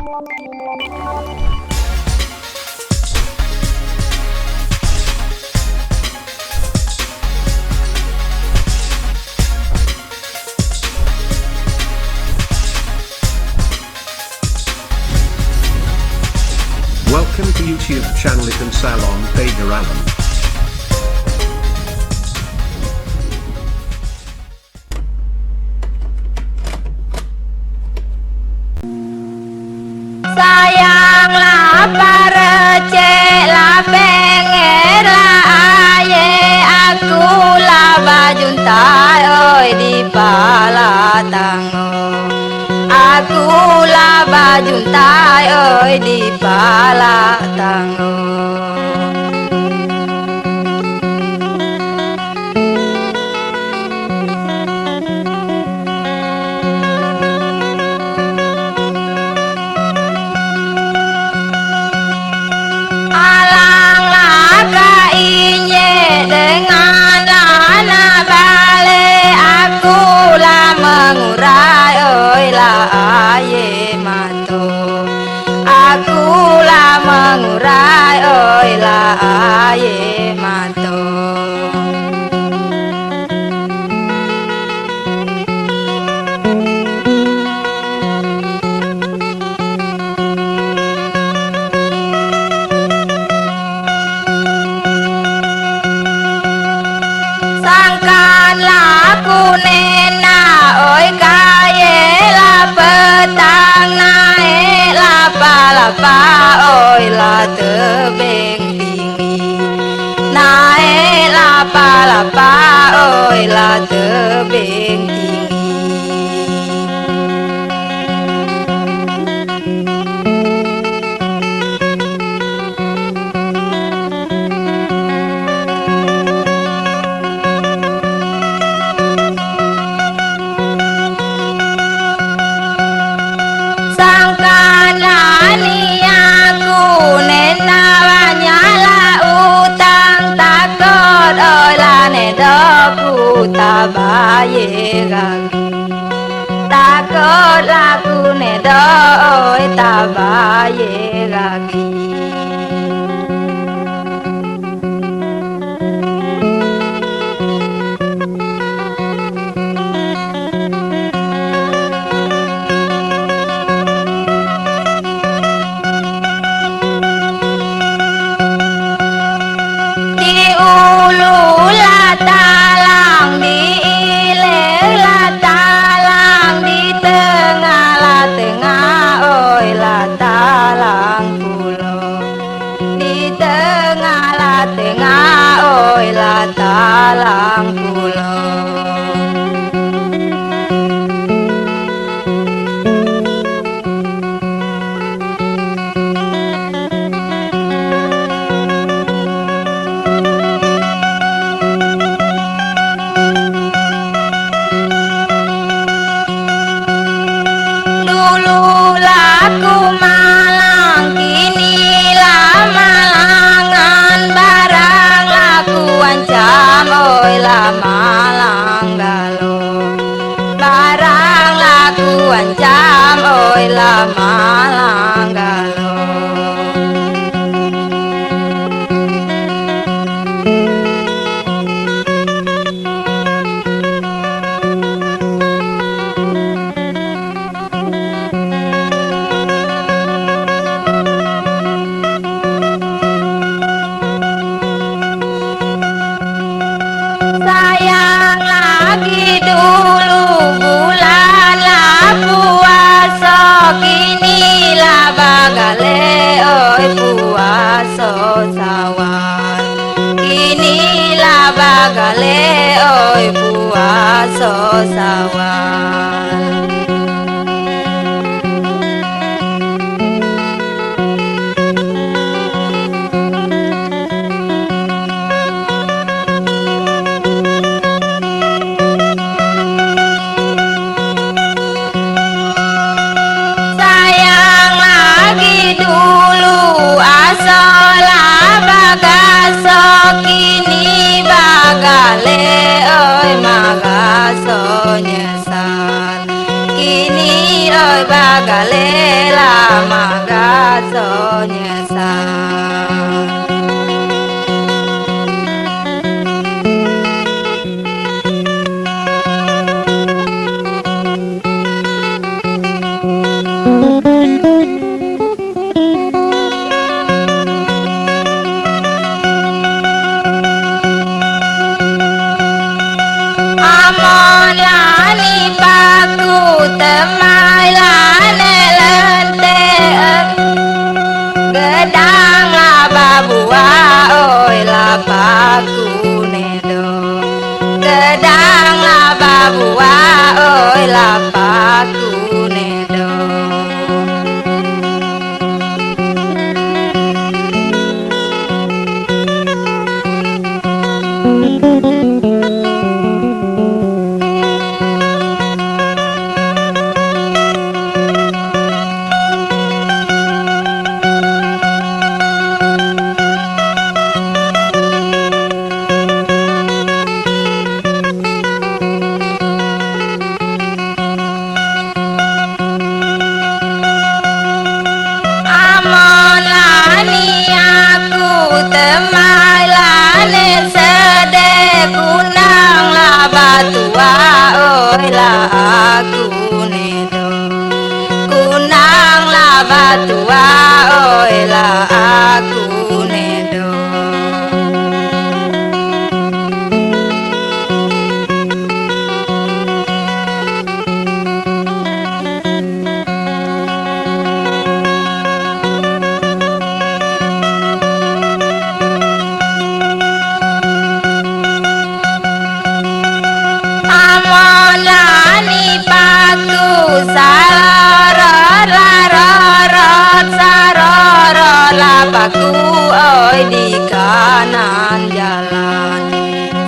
Welcome to YouTube channel Ikan Salon Pager Alan. Sayanglah para cek lah pengen lah aye aku lah bajunta oi di pala tango. Aku lah bajunta oi di pala tango. Mengurai oi lah aye mato. Sangkanlah ku nena oi kaye lah petang naik lah palapa oi lah tebing tinggi naik lah palapa oi lah tebing tinggi. Sangkanlah ni aku nena banyalah utang takut oi lah nedoku tabaye gaki. Takut laku nedo oi tabaye gaki. Talang pulau dulu laku malang kini lah malangan barang laku ancam oi lah malang galo barang laku ancam oi lah malang galo. Sayang lagi dulu bulan lah puasa kini lah bagale oi puasa sawan kini lah bagale oi puasa sawan. Kini bagale oi magaso nyesal kini oi bagale lama temai lane lente gedang laba buah oi lapaku nedo gedang laba buah oi lapaku nedo Amon lani aku temai lane sede kunang laba tua oi la aku nedo kunang laba tua oi la aku nedo Amonani patu sarorot larorot sarorot lapaku oi di kanan jalan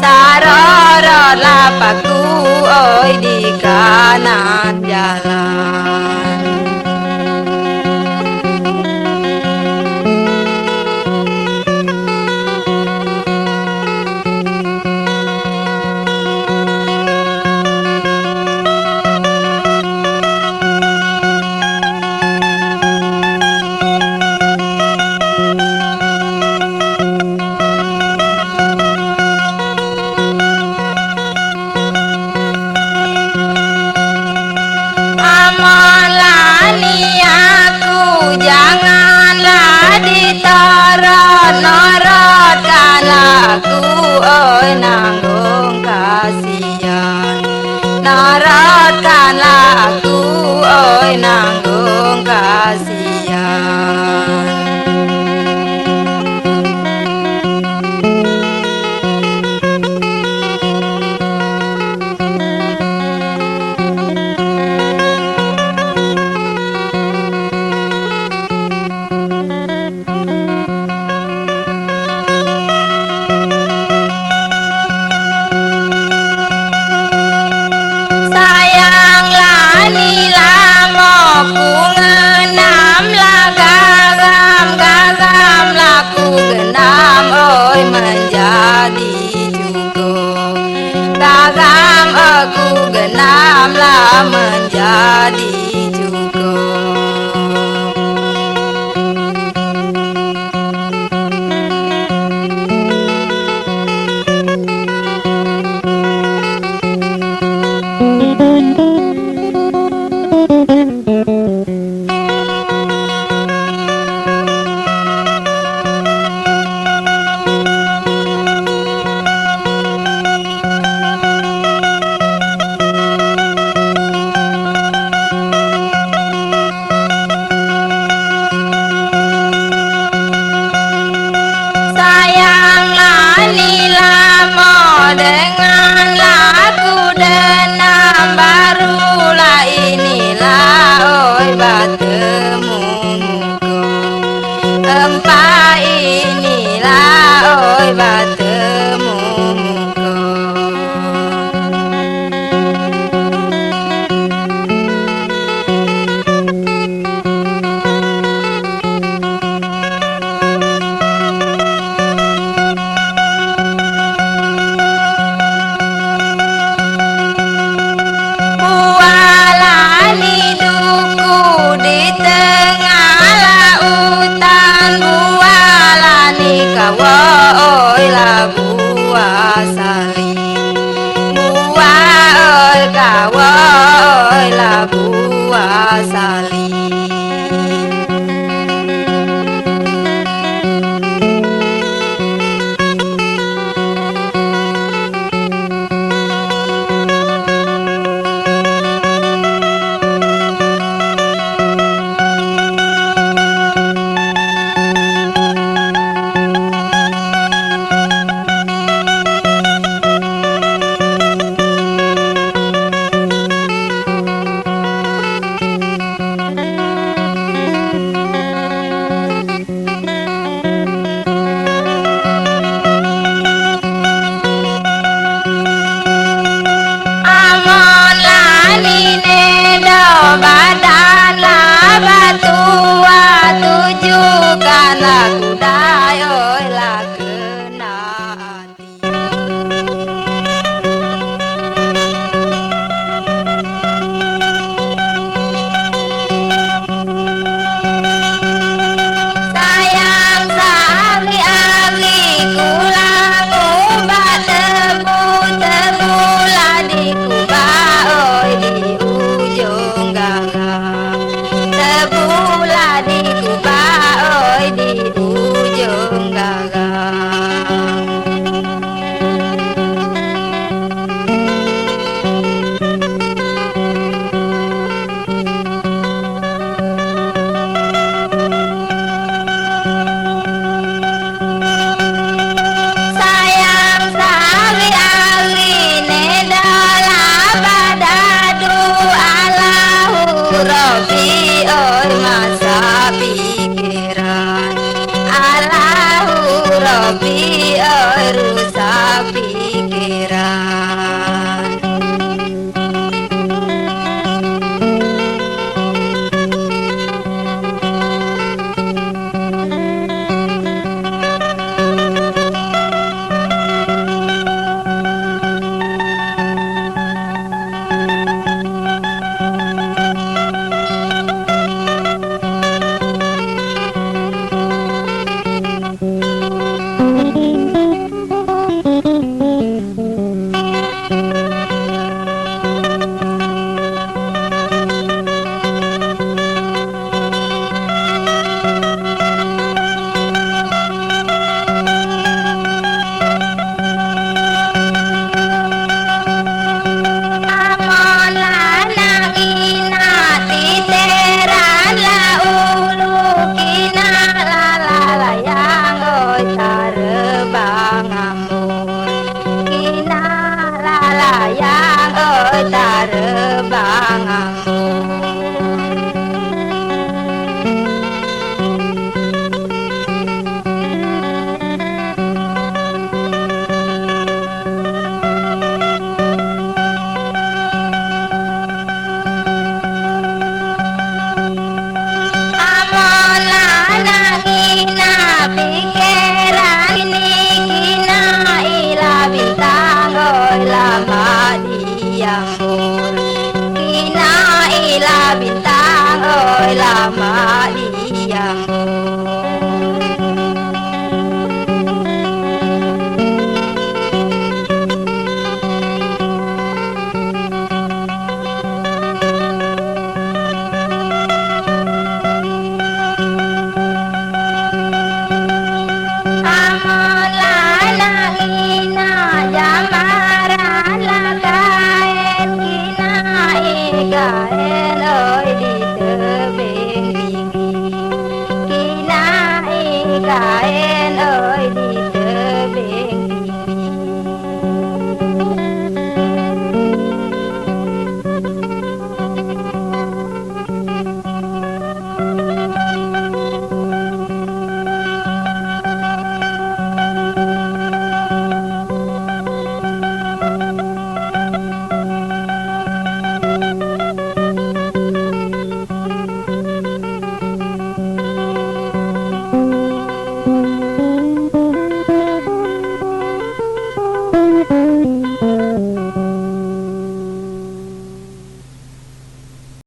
sarorot lapaku oi di kanan jalan Amalani aku janganlah ditorot norotkanlah aku oi nanggung kasihan norotkanlah aku oi nanggung kasihan ku ngenam lah gagam laku genam oi menjadi cukup gagam aku genam lah menjadi cukup dengan laku denam barulah inilah oi bertemu muka empah inilah oi bertemu